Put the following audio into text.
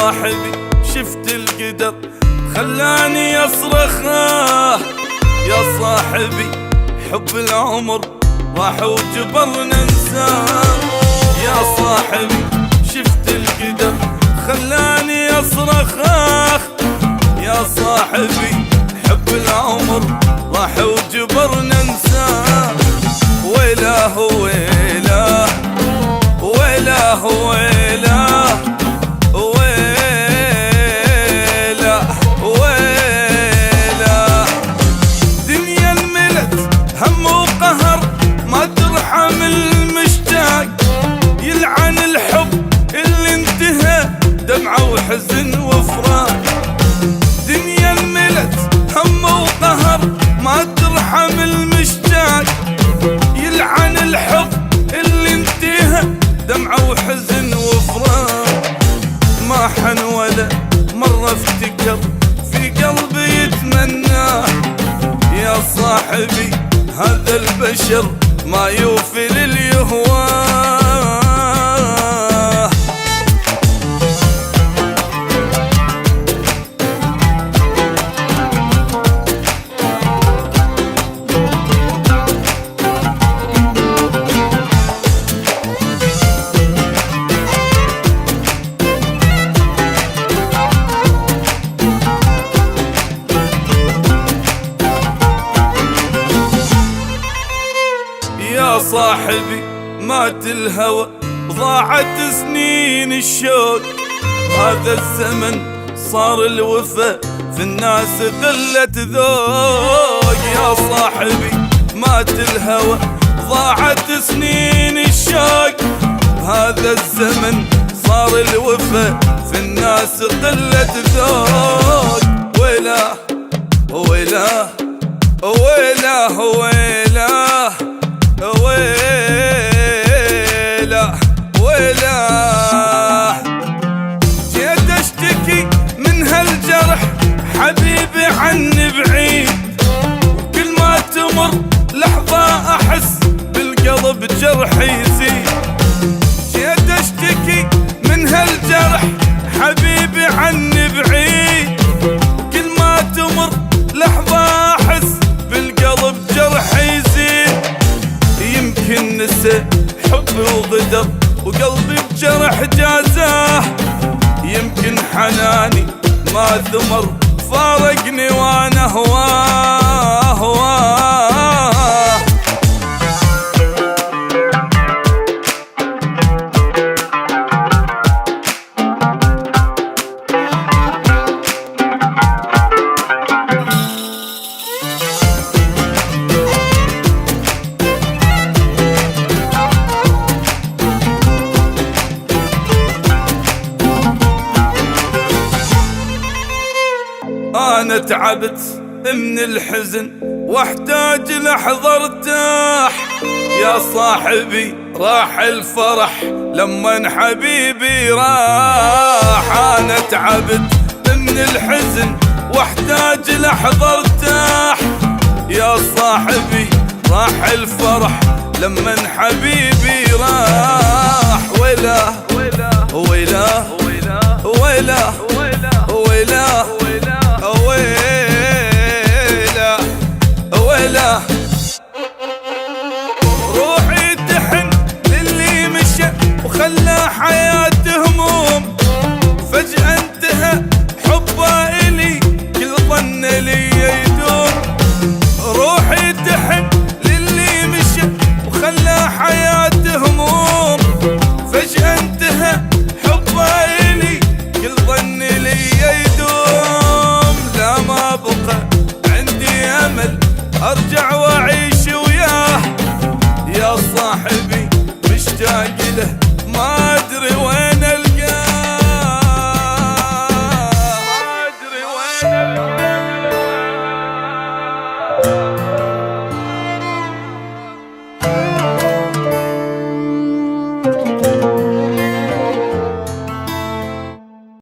صاحبي شفت القدر خلاني أصرخ يا صاحبي حب العمر راح وجبرنا ننساه. يا صاحبي شفت القدر خلاني أصرخ يا صاحبي حب العمر راح وجبرنا ننساه. ويلاه ويلاه ويلاه ويلاه ويلاه ويلاه. دنيا الملت هم وقهر ما ترحم المشتاق، يلعن الحب اللي انتهى دمعة وحزن وفراق. دنيا الملت هم وقهر ما ترحم المشتاق، يلعن الحب اللي انتهى دمعة وحزن وفراق. ما حن ولا مرة افتكر في قلبي يتمناه. يا صاحبي هذا البشر ما يوفي لليهواه. يا صاحبي مات الهوى ضاعت سنين الشوق، هذا الزمن صار الوفا في الناس قلة ذوق. يا صاحبي مات الهوى ضاعت سنين الشوق، هذا الزمن صار الوفا في الناس قلة ذوق. ويلاه ويلاه ويلاه ويلاه ويلاه ويلاه. جيت اشتكي من هالجرح حبيبي عني بعيد، وكل ما تمر لحظة احس بالقلب جرح يزيد. جيت اشتكي من هالجرح حبيبي عني بعيد، كل ما تمر لحظة احس بالقلب جرح يزيد. يمكن نسى حبي وغدر وقلبي بجرح جازاه، يمكن حناني ما ثمر فارقني وانا هواه هواه. أنا تعبت من الحزن واحتاج لحظة ارتاح. يا صاحبي راح الفرح لما حبيبي راح. أنا تعبت من الحزن واحتاج لحظة ارتاح. يا صاحبي راح الفرح لما حبيبي راح. ويلاه ويلاه ويلاه ويلاه ويلاه ويلاه ويلاه. روحي تحن للي مشى وخلى حياته هموم، فجأة انتهى حبه إلي كل ظن لي يدوم. روحي تحن للي مشى وخلى حياته هموم، فجأة انتهى حبه إلي كل ظن لي يدوم. لا ما بقى عندي أمل أرجع وأعيد